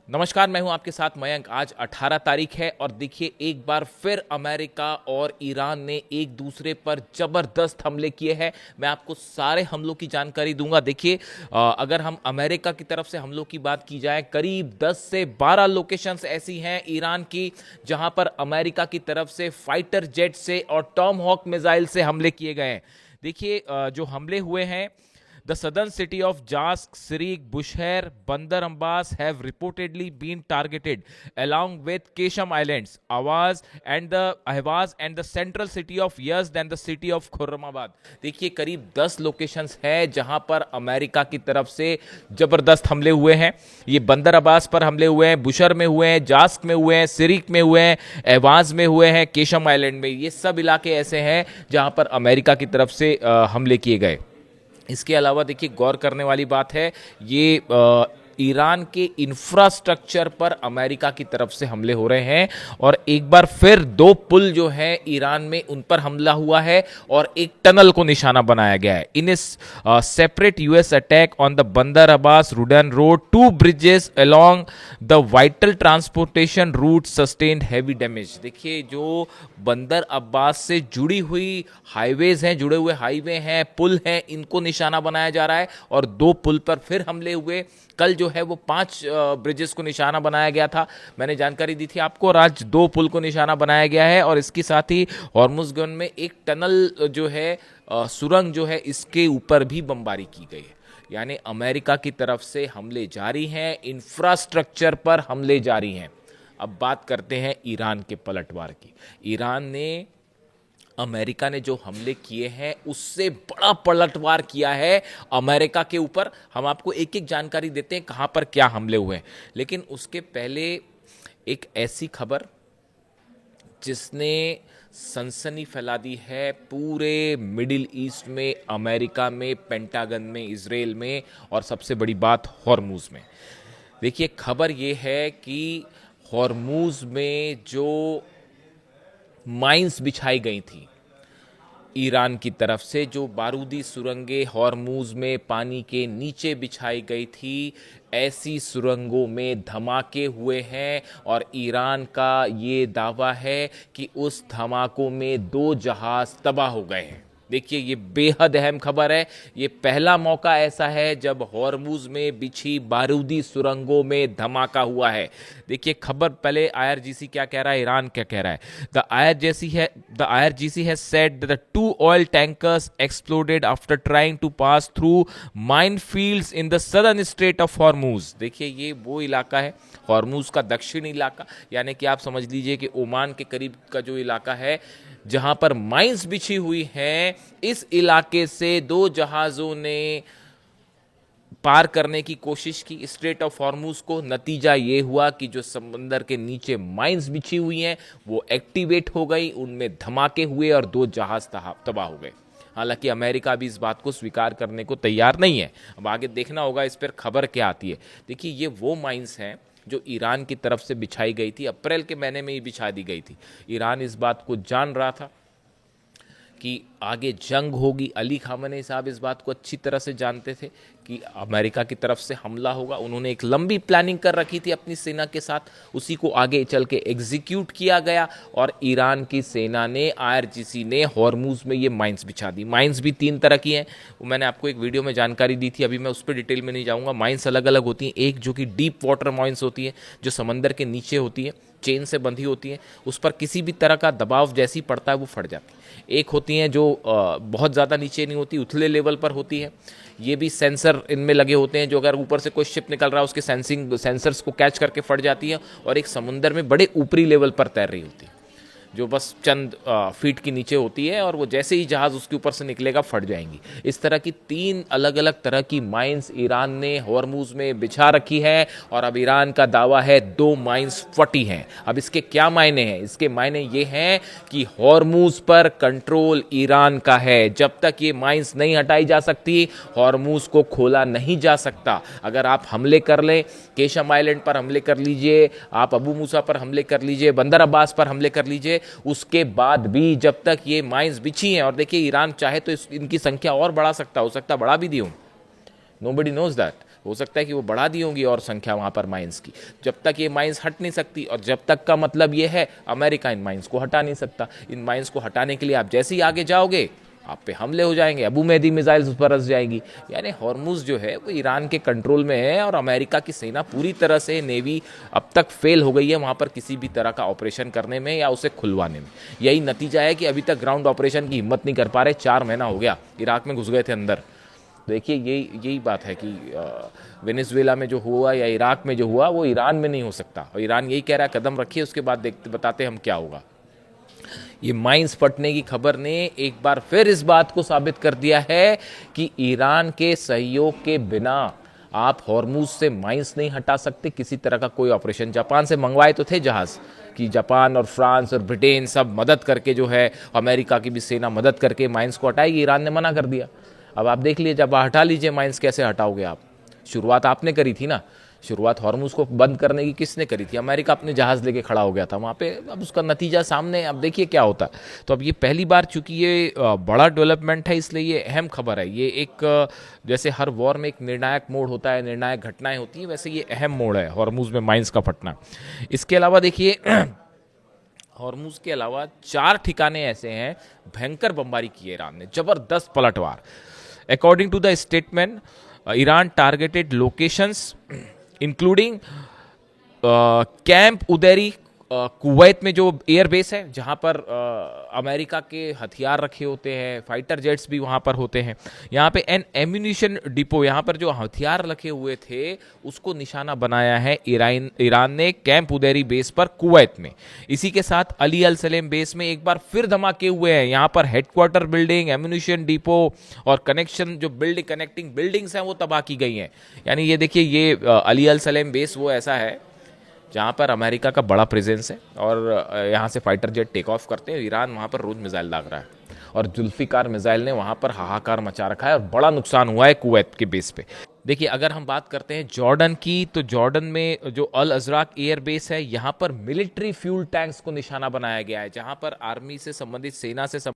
नमस्कार, मैं हूं आपके साथ मयंक। आज 18 तारीख है और देखिए एक बार फिर अमेरिका और ईरान ने एक दूसरे पर जबरदस्त हमले किए हैं। मैं आपको सारे हमलों की जानकारी दूंगा। देखिए अगर हम अमेरिका की तरफ से हमलों की बात की जाए, करीब 10 से 12 लोकेशंस ऐसी हैं ईरान की जहां पर अमेरिका की तरफ से फाइटर जेट से और टॉम हॉक मिसाइल से हमले किए गए हैं। देखिए जो हमले हुए हैं, the southern city of Jask, Sirik, Bushehr, Bandar Abbas have reportedly been targeted, along with Kesham Islands, Ahvaz and the central city of Yazd and the city of Khurramabad। देखिए करीब 10 लोकेशंस हैं जहां पर अमेरिका की तरफ से जबरदस्त हमले हुए हैं। ये बंदर अब्बास पर हमले हुए हैं, बुशर में हुए हैं, जास्क में हुए हैं, सिरिक में हुए हैं, अहवाज में हुए हैं, केशम आइलैंड में। ये सब इलाके ऐसे हैं जहां पर अमेरिका की तरफ से हमले किए गए। इसके अलावा देखिए गौर करने वाली बात है, ये ईरान के इंफ्रास्ट्रक्चर पर अमेरिका की तरफ से हमले हो रहे हैं और एक बार फिर दो पुल जो है ईरान में उन पर हमला हुआ है और एक टनल को निशाना बनाया गया है। In separate US attack on the Bandar Abbas Rudan road, two bridges along the vital transportation route sustained heavy damage. देखिए जो बंदर अब्बास से जुड़ी हुई हाईवेज हैं, जुड़े हुए हाईवे हैं, पुल हैं, इनको निशाना बनाया जा रहा है और दो पुल पर फिर हमले हुए। कल जो है वो 5 ब्रिजेस को निशाना बनाया गया था, मैंने जानकारी दी थी आपको, और आज 2 पुल को निशाना बनाया गया है और इसके साथ ही हॉर्मुज़गन में एक टनल जो है, सुरंग जो है, इसके ऊपर भी बमबारी की गई है। यानी अमेरिका की तरफ से हमले जारी हैं, इंफ्रास्ट्रक्चर पर हमले जारी हैं। अब बात करते हैं ईरान के पलटवार की। ईरान ने, अमेरिका ने जो हमले किए हैं उससे बड़ा पलटवार किया है अमेरिका के ऊपर। हम आपको एक एक जानकारी देते हैं कहां पर क्या हमले हुए हैं, लेकिन उसके पहले एक ऐसी खबर जिसने सनसनी फैला दी है पूरे मिडिल ईस्ट में, अमेरिका में, पेंटागन में, इजराइल में और सबसे बड़ी बात हॉर्मुज में। देखिए खबर यह है कि हॉर्मुज में जो माइंस बिछाई गई थी ईरान की तरफ से, जो बारूदी सुरंगें हॉर्मुज में पानी के नीचे बिछाई गई थी, ऐसी सुरंगों में धमाके हुए हैं और ईरान का ये दावा है कि उस धमाकों में 2 जहाज तबाह हो गए हैं। देखिए ये बेहद अहम खबर है। ये पहला मौका ऐसा है जब हॉर्मुज में बिछी बारूदी सुरंगों में धमाका हुआ है। देखिए खबर पहले आईआरजीसी क्या कह रहा है, ईरान क्या कह रहा है। The IRGC has said that the 2 oil tankers exploded after trying to pass through minefields in the southern Strait of Hormuz. देखिए ये वो इलाका है, हॉर्मुज का दक्षिणी इलाका, यानी कि आप समझ लीजिए कि ओमान के करीब का जो इलाका है जहां पर माइंस बिछी हुई हैं। इस इलाके से 2 जहाजों ने पार करने की कोशिश की स्ट्रेट ऑफ हॉर्मुज को। नतीजा ये हुआ कि जो समंदर के नीचे माइंस बिछी हुई हैं वो एक्टिवेट हो गई, उनमें धमाके हुए और 2 जहाज तबाह हो गए। हालांकि अमेरिका भी इस बात को स्वीकार करने को तैयार नहीं है। अब आगे देखना होगा इस पर खबर क्या आती है। देखिए ये वो माइंस हैं जो ईरान की तरफ से बिछाई गई थी, अप्रैल के महीने में ही बिछा दी गई थी। ईरान इस बात को जान रहा था कि आगे जंग होगी। अली खामनेई साहब इस बात को अच्छी तरह से जानते थे कि अमेरिका की तरफ से हमला होगा। उन्होंने एक लंबी प्लानिंग कर रखी थी अपनी सेना के साथ, उसी को आगे चल के एग्जीक्यूट किया गया और ईरान की सेना ने, आईआरजीसी ने हॉर्मुज में ये माइंस बिछा दी। माइंस भी 3 तरह की हैं, वो मैंने आपको एक वीडियो में जानकारी दी थी, अभी मैं उस पर डिटेल में नहीं जाऊँगा। माइंस अलग अलग होती हैं। एक जो कि डीप वाटर माइंस होती है, जो समंदर के नीचे होती है, चेन से बंधी होती है, उस पर किसी भी तरह का दबाव जैसी पड़ता है वो फट जाती है। एक होती हैं जो बहुत ज़्यादा नीचे नहीं होती, उथले लेवल पर होती है। ये भी सेंसर इनमें लगे होते हैं, जो अगर ऊपर से कोई शिप निकल रहा है उसके सेंसर्स को कैच करके फट जाती है। और एक समुंदर में बड़े ऊपरी लेवल पर तैर रही होती है, जो बस चंद फीट के नीचे होती है और वो जैसे ही जहाज़ उसके ऊपर से निकलेगा फट जाएंगी। इस तरह की 3 अलग अलग तरह की माइंस ईरान ने हॉर्मुज में बिछा रखी है और अब ईरान का दावा है 2 माइंस फटी हैं। अब इसके क्या मायने हैं? इसके मायने ये हैं कि हॉर्मुज पर कंट्रोल ईरान का है। जब तक ये माइंस नहीं हटाई जा सकती, हॉर्मुज को खोला नहीं जा सकता। अगर आप हमले कर लें, केशम आइलैंड पर हमले कर लीजिए, आप अबू मूसा पर हमले कर लीजिए, बंदर अब्बास पर हमले कर लीजिए, उसके बाद भी जब तक ये माइंस बिछी हैं, और देखिए ईरान चाहे तो इनकी संख्या और बढ़ा सकता, हो सकता बढ़ा भी दी हो, नोबडी नोज दैट, हो सकता है कि वो बढ़ा दी होंगी और संख्या वहाँ पर माइंस की। जब तक ये माइंस हट नहीं सकती, और जब तक का मतलब ये है अमेरिका इन माइंस को हटा नहीं सकता। इन माइंस को हटाने के लिए आप जैसे ही आगे जाओगे आप पे हमले हो जाएंगे, अबू मेहदी मिसाइल्स बरस जाएगी। यानी हॉर्मुज जो है वो ईरान के कंट्रोल में है, और अमेरिका की सेना पूरी तरह से, नेवी अब तक फेल हो गई है वहाँ पर किसी भी तरह का ऑपरेशन करने में या उसे खुलवाने में। यही नतीजा है कि अभी तक ग्राउंड ऑपरेशन की हिम्मत नहीं कर पा रहे। 4 महीना हो गया, इराक में घुस गए थे अंदर। देखिए यही बात है कि वेनेजुएला में जो हुआ या इराक में जो हुआ वो ईरान में नहीं हो सकता, और ईरान यही कह रहा है कदम रखिए, उसके बाद देखते बताते हम क्या होगा। ये माइंस फटने की खबर ने एक बार फिर इस बात को साबित कर दिया है कि ईरान के सहयोग के बिना आप हॉर्मुज से माइंस नहीं हटा सकते किसी तरह का कोई ऑपरेशन। जापान से मंगवाए तो थे जहाज, कि जापान और फ्रांस और ब्रिटेन सब मदद करके जो है, अमेरिका की भी सेना मदद करके माइंस को हटाएगी। ईरान ने मना कर दिया। अब आप देख लीजिए, जब हटा लीजिए माइंस, कैसे हटाओगे आप? शुरुआत आपने करी थी ना, शुरुआत हॉर्मुज को बंद करने की किसने करी थी? अमेरिका अपने जहाज लेके खड़ा हो गया था वहाँ पे। अब उसका नतीजा सामने, अब देखिए क्या होता है। तो अब ये पहली बार, चूंकि ये बड़ा डेवलपमेंट है, इसलिए ये अहम खबर है। ये एक जैसे हर वॉर में एक निर्णायक मोड़ होता है, निर्णायक घटनाएं होती हैं, वैसे ये अहम मोड़ है हॉर्मुज में माइंस का फटना। इसके अलावा देखिए हॉर्मुज के अलावा 4 ठिकाने ऐसे हैं भयंकर बमबारी की है ईरान ने, जबरदस्त पलटवार। According to the statement, Iran targeted locations including Camp Udairi, Kuwait में जो एयरबेस है जहां पर अमेरिका के हथियार रखे होते हैं, फाइटर जेट्स भी वहां पर होते हैं। यहाँ पे एन एम्यूनिशन डिपो, यहाँ पर जो हथियार रखे हुए थे उसको निशाना बनाया है ईरान ने कैंप उदैरी बेस पर कुवैत में। इसी के साथ अली अल सलेम बेस में एक बार फिर धमाके हुए हैं। यहाँ पर हेडक्वार्टर बिल्डिंग, एम्यूनिशन डिपो और कनेक्शन जो कनेक्टिंग बिल्डिंग्स हैं वो तबाह की गई हैं। यानी ये देखिए, ये अली अल सलेम बेस वो ऐसा है जहाँ पर अमेरिका का बड़ा प्रेजेंस है, और यहाँ से फाइटर जेट टेक ऑफ करते हैं। ईरान वहाँ पर रोज मिसाइल दाग रहा है, और जुल्फिकार मिसाइल ने वहाँ पर हाहाकार मचा रखा है, और बड़ा नुकसान हुआ है कुवैत के बेस पे। देखिए, अगर हम बात करते हैं जॉर्डन की, तो जॉर्डन में जो अल अजराक एयर बेस है, यहाँ पर मिलिट्री फ्यूल टैंक्स को निशाना बनाया गया है, जहाँ पर आर्मी से संबंधित, सेना से